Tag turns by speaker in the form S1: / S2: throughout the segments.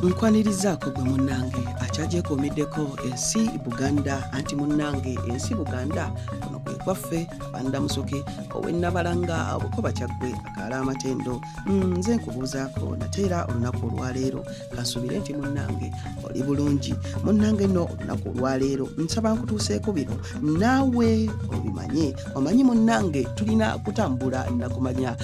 S1: nkwanirizaako gwe munnange akyajeekoomeddeko ensi Buganda anti munnange ensi Buganda kuno kwe kwaffe Kabanda MUSOKE ow'ennabalanga Bukoba Kyaggwe akaala amatendo. Nze nkubuuzaako nateera olunaku olwaleero kansuubire nti munnange oli bulungi. Munnange nno olunaku olwaleero nsaba nkutuuseeko bino naawe obimanye. Omanyi munnange tulina kutambula nakumanya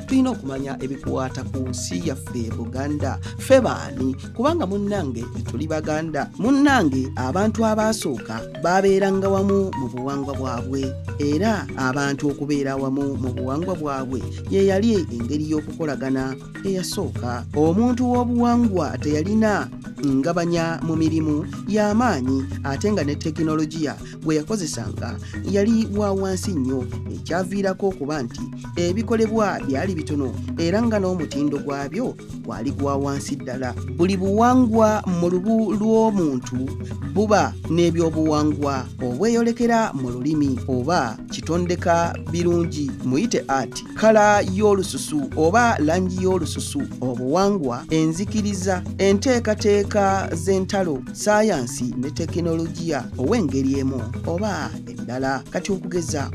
S1: tulina okumanya ebikuwaata ku nsi yaffe Buganda. Ffe baani? Kubanga munnange tuli Baganda. Munnange abantu abaasooka babeeranga wamu mu buwangwa bwabwe, era abantu okubeera wamu mu buwangwa bwabwe ye yali engeri y'okukolagana eyasooka. Omuntu w'obuwangwa teyalina ngabanya mu mirimu y'amaanyi ate nga ne tekinologiya bwe yakozesanga yali wa wansi nnyo, ekyaviirako okuba nti ebikolebwa byali bitono era nga n'omutindo gwabyo gwali gwa wansi ddala. Buli buwangwa mu lubu lw'omuntu buba n'ebyobuwangwa obweyolekera mu lulimi oba kitondeka birungi muyite art, kala y'olususu oba langi y'olususu, obuwangwa, enzikiriza, enteekateeka z'entalo, sayansi ne tekinologiya ow'engeri emu oba endala. Kati okugeza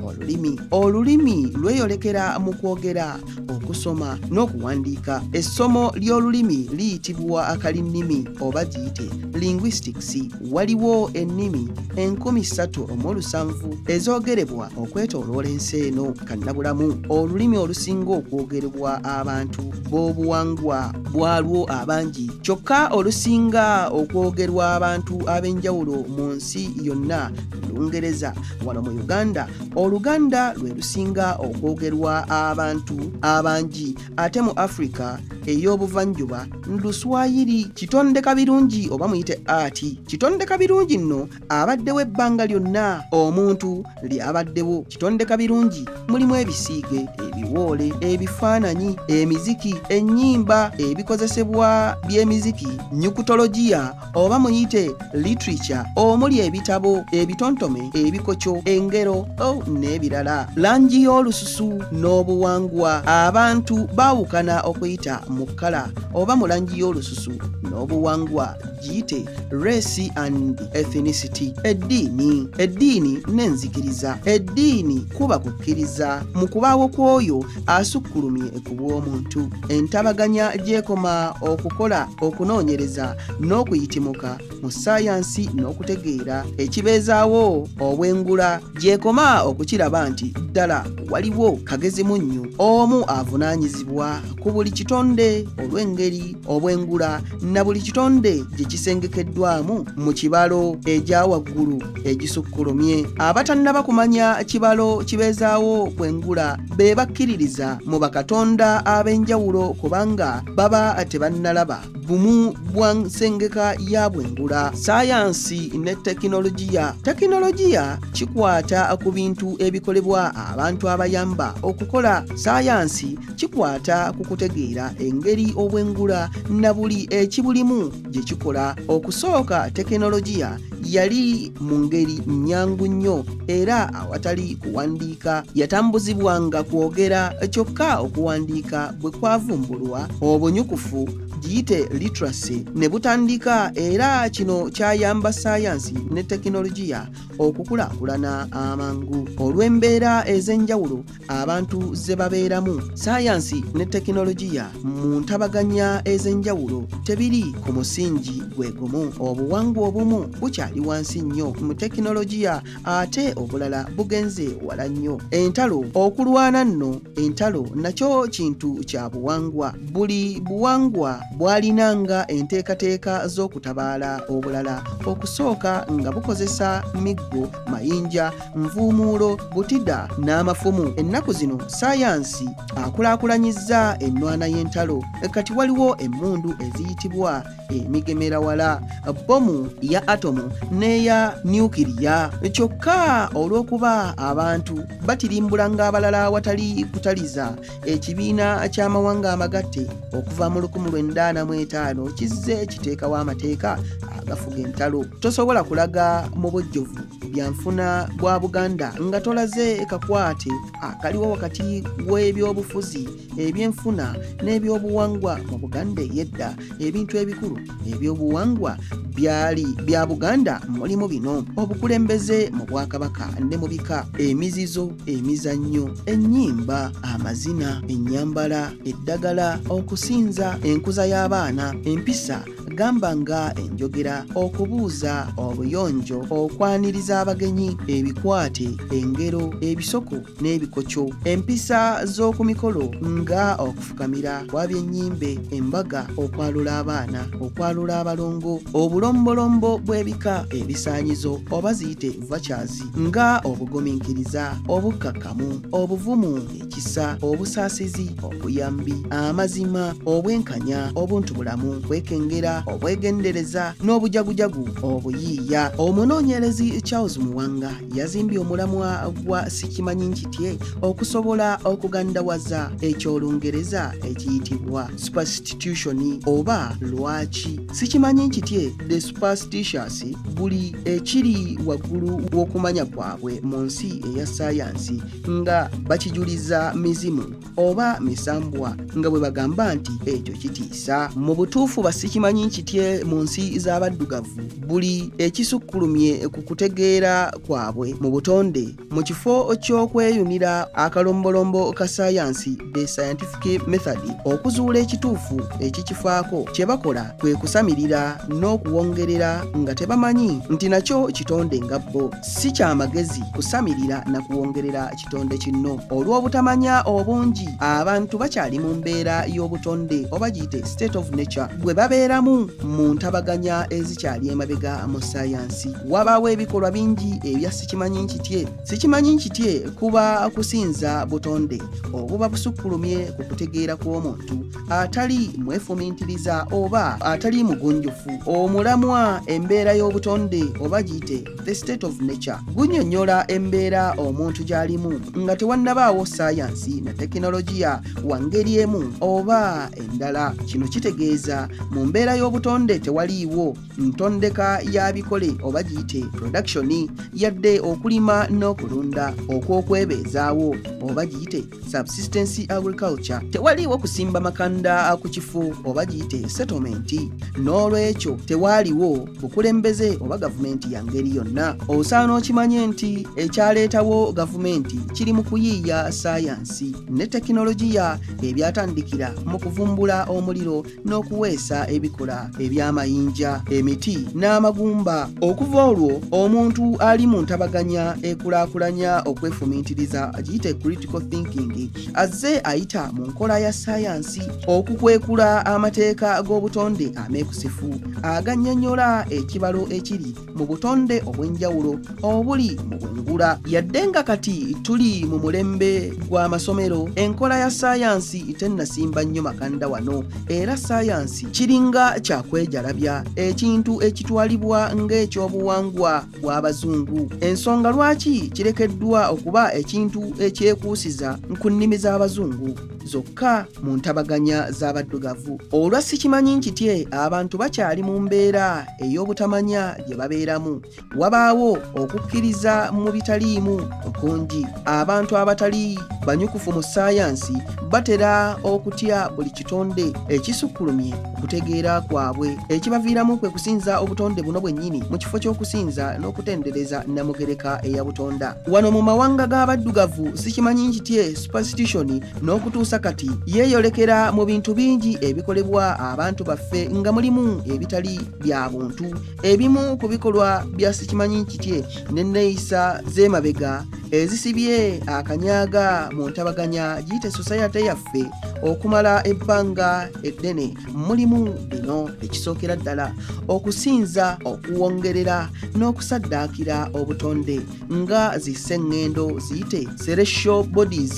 S1: olulimi lweyolekera mu kwogera, okusoma n'okuwandiika. Essomo ly'olulimi liyitibwa akalinnimi oba giyite linguistics. Waliwo ennimi 307 ezoogerebwa okwetooloola ensi eno kannabulamu. Olulimi olusinga okwogerebwa abantu b'obuwangwa bwalwo abangi, kyokka olusinga okwogerwa abantu ab'enjawulo mu nsi yonna Lungereza. Wano mu Uganda Oluganda lwe lusinga okwogerwa abantu abangi, ate mu Africa ey'obuvanjuba Luswayiri. Kitondeka birungi oba muyite ati, kitondeka birungi nno abaddewo ebbanga lyonna omuntu lyabaddewo. Kitondeka birungi mulimu ebisiige, ebiwoole, ebifaananyi, emiziki, ennyimba, ebikozesebwa by'emiziki, nyukutologiya oba muyite literature, omuli ebitabo, ebitontome, ebikokyo, engero n'ebirala. Langi y'olususu n'obuwangwa. Abantu baawukana okuyita mu kkala oba mu langi y'olususu n'obuwangwa, giyite race and ethnicity. Eddiini n'enzikiriza. Eddiini kuba kukkiriza mu kubaawo kw'oyo asukkulumye ku bw'omuntu. Entabaganya gyekoma okukola okunoonyereza n'okuyitimuka mu sayansi n'okutegeera ekibeezaawo obwengula, gyekoma okukiraba nti ddala waliwo kagezi munnyo omu avunaanyizibwa ku buli kitonde olw'engeri obwengula na buli kitonde gye kisengekeddwamu mu kibalo egya waggulu egisukkulumye. Abatannaba kumanya kibalo kibeezaawo bwengula be bakkiririza mu bakatonda ab'enjawulo kubanga baba tebannalaba bumu bwa nsengeka ya bwengula. Sayansi ne tekinologiya. Tekinologiya kikwata ku bintu ebikolebwa abantu abayamba okukola. Sayansi kikwata ku kutegeera engeri obwengula na buli ekibulimu gye kikola. Okusooka tekinologiya yali mu ngeri nnyangu nnyo era awatali kuwandiika, yatambuzibwanga kwogera kyokka. Okuwandiika bwe kwavumbulwa obunyukufu giyite literacy ne butandika, era kino kyayamba sayansi ne tekinologiya okukulaakulana amangu olw'embeera ez'enjawulo abantu ze babeeramu. Sayansi ne tekinologiya mu ntabaganya ez'enjawulo tebiri ku musingi gwe gumu. Obuwangwa obumu bukyali wansi nnyo mu tekinologiya ate obulala bugenze wala nnyo. Entalo, okulwana nno, entalo nakyo kintu kya buwangwa. Buli buwangwa bwalinanga enteekateeka z'okutabaala obulala. Okusooka nga bukozesa miggo, mayinja, nvuumuulo, butida n'amafumu. Ennaku zino sayansi akulaakulanyizza ennwana y'entalo. Kati waliwo emmundu eziyitibwa emigemerawala, bbomu ya atomu n'eya nyukiriya. Kyokka olw'okuba abantu batirimbula ng'abalala awatali kutaliza, ekibiina ky'amawanga amagatte okuva mu 1945 kizze kiteekawo amateeka agafuga entalo. Tosobola kulaga mu bujjuvu byanfuna bwa Buganda nga tolaze kakwate akaliwo wakati w'ebyobufuzi ebyenfuna n'ebyobuwangwa mu Buganda ey'edda. Ebintu ebikulu ebyobuwangwa byali bya Buganda mulimu bino: obukulembeze mu Bwakabaka ne mu bika, emizizo, emizannyo, ennyimba, amazina, ennyambala, eddagala, okusinza, enkuza y'abaana, empisa gamba nga enjogera, okubuuza, obuyonjo, okwaniriza abagenyi, ebikwate, engero, ebisoko n'ebikokyo, empisa z'oku mikolo nga okufukamira kwa byennyimbe, embaga, okwalula abaana, okwalula abalongo, obulombolombo bw'ebika, ebisaanyizo oba ziyite vouchers nga obugumiikiriza, obukkakkamu, obuvumu, ekisa, obusaasizi, obuyambi, amazima, obwenkanya, obuntubulamu, kwekengera, obwegendereza n'obujagujagu, obuyiiya. Omunoonyerezi Charles Muwanga yazimbye omulamwa gwa sikimanyi nkitye okusobola okugandawaza ekyolungereza ekiyitibwa superstition oba lwaki. Sikimanyi nkitye the superstitious buli ekiri waggulu w'okumanya kwabwe mu nsi eya saayansi nga bakijuliza mizimu oba misambwa nga bwe bagamba nti ekyo kitiisa. Mu butuufu basikimanyi nkitye mu nsi z'abaddugavu buli ekisukkulumye ku kutegeera kwabwe mu butonde mu kifo ky'okweyunira akalombolombo ka saayansi the scientific method okuzuula ekituufu ekikifaako kye bakola kwe kusamirira n'okuwongerera nga tebamanyi nti nakyo kitonde nga bo. Si kyamagezi kusamirira na kuwongerera kitonde kino. Olw'obutamanya obungi abantu bakyali mu mbeera y'obutonde oba giyite state of nature bwe babeeramu mu ntabaganya ezikyali emabega mu saayansi. Wabaawo ebikolwa bingi ebya sikimanyi nkitye. Sikimanyi nkitye kuba kusinza butonde obuba busukkulumye ku kutegeera kw'omuntu atali mwefumiitiriza oba atali mugunjufu. Omulamwa embeera y'obutonde oba giyite the state of nature gunnyonnyola embeera omuntu gy'alimu nga tewannabaawo saayansi na tekinologiya wa ngeri emu oba endala. Kino kitegeeza mu mbeera y'obutonde tewaliiwo ntondeka ya bikole oba giyite production yadde okulima n'okulunda okw'okwebeezaawo oba giyite subsistence agriculture. Tewaliiwo kusimba makanda ku kifu oba giyite settlement. N'olwekyo tewaaliwo bukulembeze oba gavumenti ya ngeri yonna. Osaana okimanye nti ekyaleetawo gavumenti kiri mu kuyiiya saayansi ne tekinologiya ebyatandikira mu kuvumbula omuliro n'okuweesa ebikola eby'amayinja, emiti n'amagumba. Okuva olwo omuntu ali mu ntabaganya ekulaakulanya okwefumiitiriza agiyite critical thinking azze ayita mu nkola ya saayansi okukwekula amateeka g'obutonde ameekusifu agannyonnyola ekibalo ekiri mu butonde obw'enjawulo obuli mu bwengula. Yadde nga kati tuli mu mulembe gw'amasomero enkola ya saayansi tennasimba nnyo makanda wano era saayansi kiringa kyakwejalabya ekintu ekitwalibwa ng'ekyobuwangwa bw'abazungu. Ensonga lwaki kirekeddwa okuba ekintu ekyekuusiza ku nnimi z'abazungu zokka mu ntabaganya z'abaddugavu. Olwa sikimanyi nkitye abantu bakyali mu mbeera ey'obutamanya gye babeeramu. Wabaawo okukkiriza mu bitaliimu okungi. Abantu abatali banyukufu mu saayansi batera okutya buli kitonde ekisukkulumye okutegeera kwabwe ekibaviiramu kwe kusinza obutonde buno bwennyini mu kifo ky'okusinza n'okutendereza namugereka eya butonda. Wano mu mawanga g'abaddugavu sikimanyi nkitye superstition n'okutuusa kati yeeyolekera mu bintu bingi ebikolebwa abantu baffe nga mulimu ebitali bya buntu. Ebimu ku bikolwa bya sikimanyi nkitye n'enneeyisa z'emabega ezisibye akanyaaga mu ntabaganya giyite society yaffe okumala ebbanga eddene mulimu bino. Ekisookera ddala okusinza, okuwongerera n'okusaddaakira obutonde nga zisseŋŋendo ziyite celestial bodies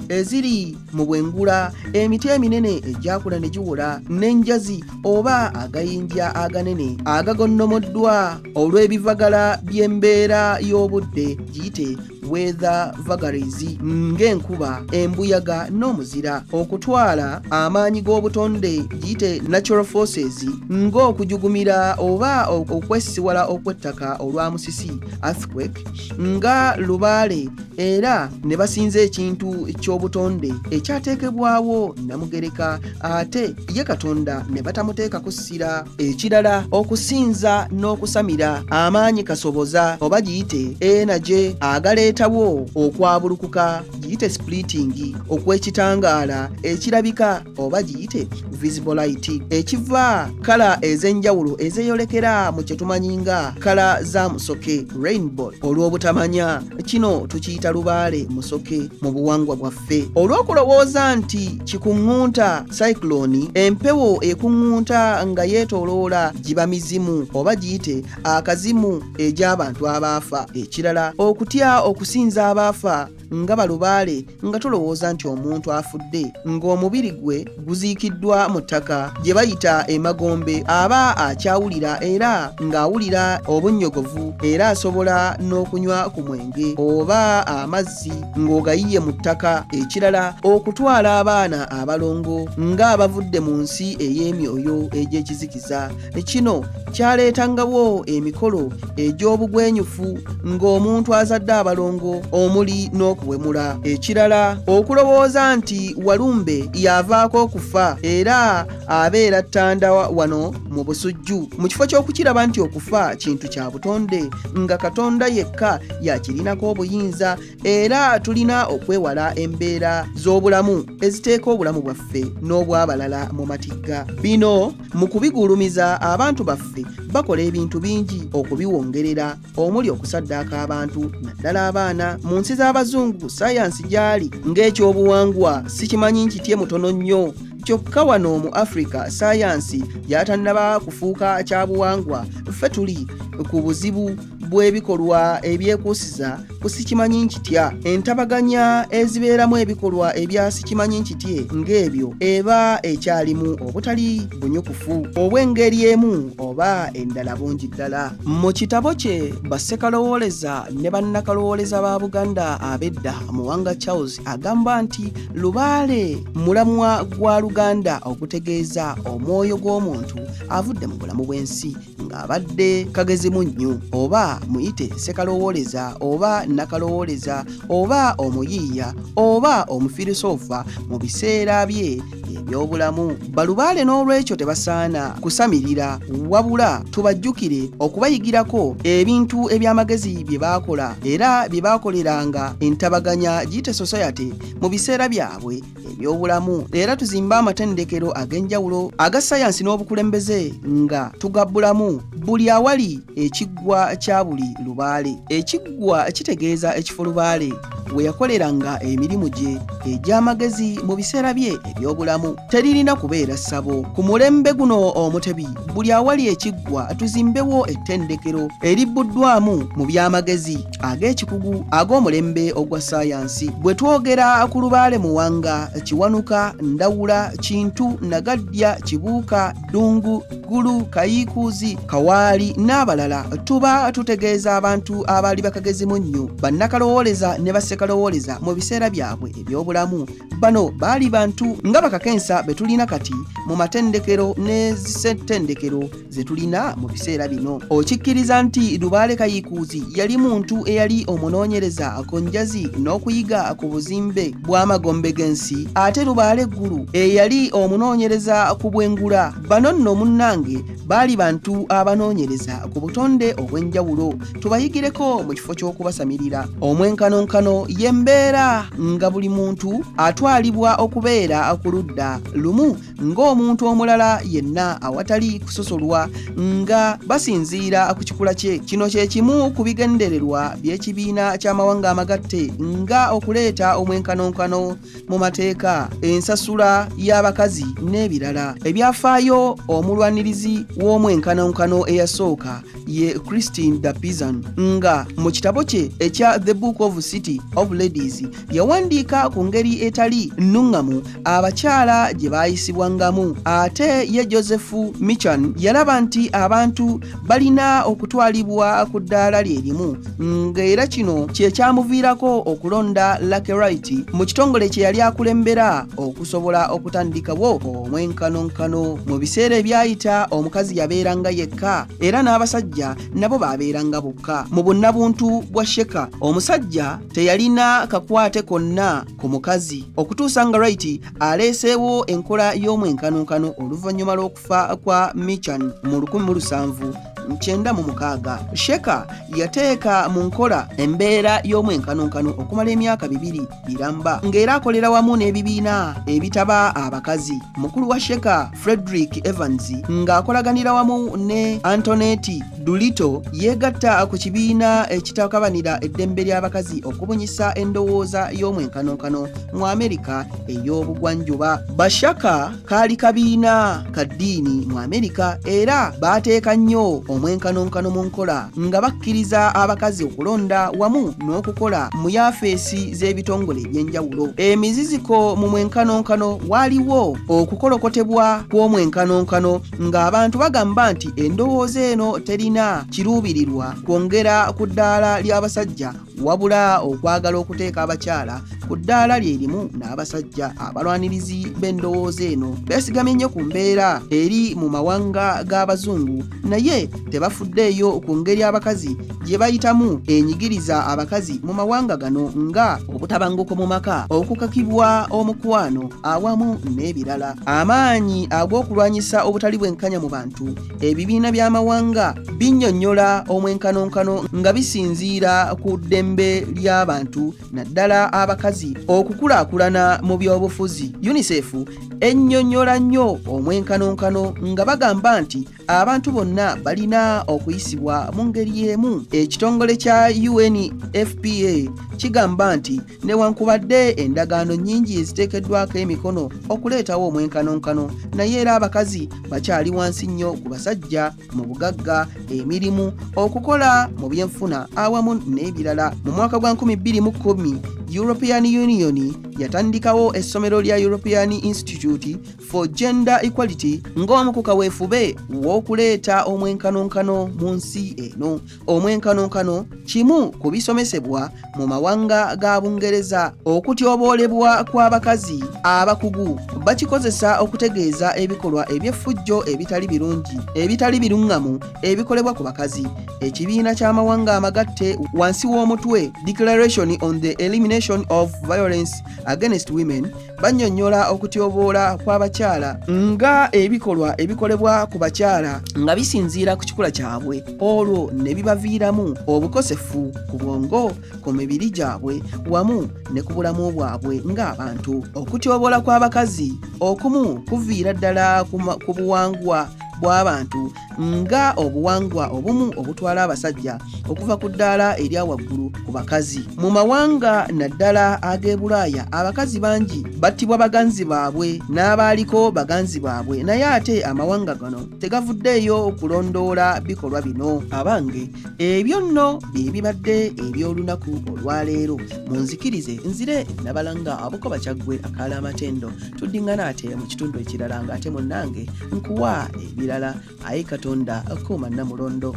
S1: eziri mu bwengula, emiti eminene egyakula ne giwola n'enjazi oba agayinja aganene agagonnomoddwa olw'ebivagala by'embeera y'obudde giyite weather vagaries ng'enkuba, embuyaga n'omuzira. Okutwala amaanyi g'obutonde giyite natural forces ng'okujugumira oba okwesiwala okw'ettaka olwa musisi earthquake nga lubaale, era ne basinza ekintu ky'obutonde ekyateekebwawo Namugereka ate ye Katonda ne batamuteekako ssira. Ekirala okusinza n'okusamira amaanyi kasoboza oba giyite energy agaleetawo okwabulukuka giyite splitting okw'ekitangaala ekirabika oba giyite visible light ekiva kala ez'enjawulo ezeeyolekera mu kye tumanyi nga kala za musoke rainbow. Olw'obutamanya kino tukiyita lubaale musoke mu buwangwa bwaffe. Olw'okulowooza nti kikuŋŋunta cyclone, empewo ekuŋŋunta nga yeetooloola giba mizimu oba giyite akazimu egy'abantu abaafa. Ekirala okutya okusinza abaafa nga balubaale nga tulowooza nti omuntu afudde ng'omubiri gwe guziikiddwa mu ttaka gye bayita emagombe, aba akyawulira era ng'awulira obunnyogovu era asobola n'okunywa ku mwenge oba amazzi ng'ogayiye mu ttaka. Ekirala okutwala abaana abalongo ng'abavudde mu nsi ey'emyoyo egy'ekizikiza. Kino kyaleetangawo emikolo egy'obugwenyufu ng'omuntu azadde abalongo omuli n'okuwemula. Ekirala okulowooza nti walumbe yavaako okufa era abeera ttanda wano mu busujju, mu kifo ky'okukiraba nti okufa kintu kya butonde nga Katonda yekka yakirinako obuyinza, era tulina okwewala embeera z'obulamu eziteeka obulamu bwaffe n'obw'abalala mu matigga. Bino mu kubigulumiza abantu baffe bakola ebintu bingi okubiwongerera omuli okusaddaaka abantu naddala abaana. Mu nsi z'abazungu sayansi gyali ng'ekyobuwangwa sikimanyi nkitye mutono nnyo, kyokka wano mu Africa sayansi gyatannaba kufuuka kyabuwangwa. Ffe tuli ku buzibu bw'ebikolwa ebyekuusiza ku sikimanyi nkitya. Entabaganya ezibeeramu ebikolwa ebya sikimanyi nkitye ng'ebyo eba ekyalimu obutali bunyukufu obw'engeri emu oba endala bungi ddala. Mu kitabo kye bassekalowooleza ne bannakalowooleza ba Buganda ab'edda, Muwanga Charles agamba nti lubaale mulamwa gwa Luganda, okutegeeza omwoyo gw'omuntu avudde mu bulamu bw'ensi ng'abadde kagezimu nnyo, oba muyite ssekalowooleza oba nakalowooleza oba omuyiiya oba omufirisofa mu biseera bye eby'obulamu. Balubaale n'olwekyo tebasaana kusamirira, wabula tubajjukire okubayigirako ebintu eby'amagezi bye baakola era bye baakoleranga entabaganya giyite society mu biseera byabwe eby'obulamu. Era tuzimba amatendekero ag'enjawulo aga sayansi n'obukulembeze nga tugabbulamu buli awali ekiggwa kya buli lubaale. Ekiggwa kitegeeza ekifo lubaale we yakoleranga emirimu gye egy'amagezi mu biseera bye eby'obulamu. Teririna kubeera ssabo. Ku mulembe guno omutebi buli awali ekiggwa tuzimbewo ettendekero eribbuddwamu mu by'amagezi ag'ekikugu ag'omulembe ogwa sayansi. Bwe twogera ku lubaale Muwanga, Kiwanuka, Ndawula, Kintu, Nagaddya, Kibuuka, Ddungu, Ggulu, Kayiikuuzi, Kawaali n'abalala tuba tutegeeza abantu abaali bakagezimu nnyo, bannakalowooleza ne bassekalowooleza mu biseera byabwe eby'obulamu. Bano baali bantu nga bakakensa be tulina kati mu matendekero ne zissettendekero ze tulina mu biseera bino. Okikkiriza nti Lubaale Kayiikuuzi yali muntu eyali omunoonyereza ku njazi n'okuyiga ku buzimbe bw'amagombe g'ensi, ate Lubaale Ggulu eyali omunoonyereza ku bwengula. Bano nno munnange baali bantu abanoonyereza ku butonde obw'enjawulo. Tubayigireko mu kifo ky'okubasamirira. Omwenkanonkano y'embeera nga buli muntu atwalibwa okubeera ku ludda lumu ng'omuntu omulala yenna awatali kusosolwa nga basinziira ku kikula kye. Kino kye kimu ku bigendererwa by'ekibiina ky'amawanga amagatte nga okuleeta omwenkanonkano mu mateeka, ensasula y'abakazi n'ebirala. Ebyafaayo omulwanirizi w'omwenkanonkano eyasooka ye Christine Dapizan nga mu kitabo kye ekya The Book of City of Ladies yawandiika ku ngeri etali nnuŋŋamu abakyala gye baayisibwangamu. Ate ye Joseph Michan yalaba nti abantu balina okutwalibwa ku ddaala lye limu, ng'era kino kye kyamuviirako okulonda Lucky Wright mu kitongole kye yali akulembera okusobola okutandikawo omwenkanonkano. Mu biseera ebyayita omukazi yabeeranga yekka era n'abasajja nabo baabeeranga bokka. Mu bunnabuntu bwa Sheka omusajja teyalina kakwate konna ku mukazi okutuusa nga Wright aleeseewo enkola y'omwenkanonkano oluvannyuma lw'okufa kwa Michan mu 1796. Sheka yateeka mu nkola embeera y'omwenkanonkano okumala emyaka 2 biramba, ng'era akolera wamu n'ebibiina ebitaba abakazi. Mukulu wa Sheka Frederick Evans ng'akolaganira wamu ne Antoinette Dulito yeegatta ku kibiina ekitakabanira eddembe ly'abakazi okubunyisa endowooza y'omwenkanonkano mu Amerika ey'obugwanjuba. Bashaka kaali kabiina ka ddiini mu Amerika era baateeka nnyo omwenkanonkano mu nkola nga bakkiriza abakazi okulonda wamu n'okukola mu yafeesi z'ebitongole eby'enjawulo. Emiziziko mu mwenkanonkano waaliwo okukolokotebwa kw'omwenkanonkano ng'abantu bagamba nti endowooza eno terina kiruubirirwa kwongera ku ddaala ly'abasajja wabula okwagala okuteeka abakyala ku ddaala lye limu n'abasajja. Abalwanirizi b'endowooza eno beesigamye nnyo ku mbeera eri mu mawanga g'abazungu naye tebafuddeeyo ku ngeri abakazi gye bayitamu enyigiriza abakazi mu mawanga gano nga obutabanguko mu maka, okukakibwa omukwano awamu n'ebirala. Amaanyi ag'okulwanyisa obutali bwenkanya mu bantu, ebibiina by'amawanga binnyonnyola omwenkanonkano nga bisinziira ku ddembe ly'abantu naddala abakazi okukulaakulana mu byobufuzi. UNICEF ennyonnyola nnyo omwenkanonkano nga bagamba nti abantu bonna balina okuyisibwa mu ngeri emu. Ekitongole kya UNFPA kigamba nti newankubadde endagaano nnyingi eziteekeddwako emikono okuleetawo omwenkanonkano naye era abakazi bakyali wansi nnyo ku basajja mu bugagga, emirimu, okukola mu byenfuna awamu n'ebirala. Mu mwaka gwa 2010 European Union yatandikawo essomero lya European Institute for Gender Equality ng'omu ku kaweefube w'okuleeta omwenkanonkano mu nsi eno. Omwenkanonkano kimu ku bisomesebwa mu mawanga ga Bungereza. Okutyoboolebwa kw'abakazi abakugu bakikozesa okutegeeza ebikolwa eby'effujjo ebitali birungi, ebitali biruŋŋamu ebikolebwa ku bakazi. Ekibiina ky'amawanga amagatte wansi w'omutwe Declaration on the Elimination of Violence Against Women bannyonnyola okutyoboola kw'abakyala nga ebikolwa ebikolebwa ku bakyala nga bisinziira ku kikula kyabwe, olwo ne bibaviiramu obukosefu ku bwongo, ku mibiri gyabwe wamu ne ku bulamu bwabwe ng'abantu. Okutyoboola kw'abakazi okumu kuviira ddala ku buwangwa bw'abantu nga obuwangwa obumu obutwala abasajja okuva ku ddaala erya waggulu ku bakazi. Mu mawanga naddala ag'e Bulaaya abakazi bangi battibwa baganzi baabwe n'abaaliko baganzi baabwe, naye ate amawanga gano tegavuddeeyo kulondoola bikolwa bino. Abange, ebyo nno bye bibadde eby'olunaku olwaleero. Munzikirize nzire Nabalanga Abukoba Kyaggwe akaala amatendo. Tuddingana ate mu kitundu ekirala ng'ate munnange nkuwa ebirala. Ayi Katonda akuuma Namulondo.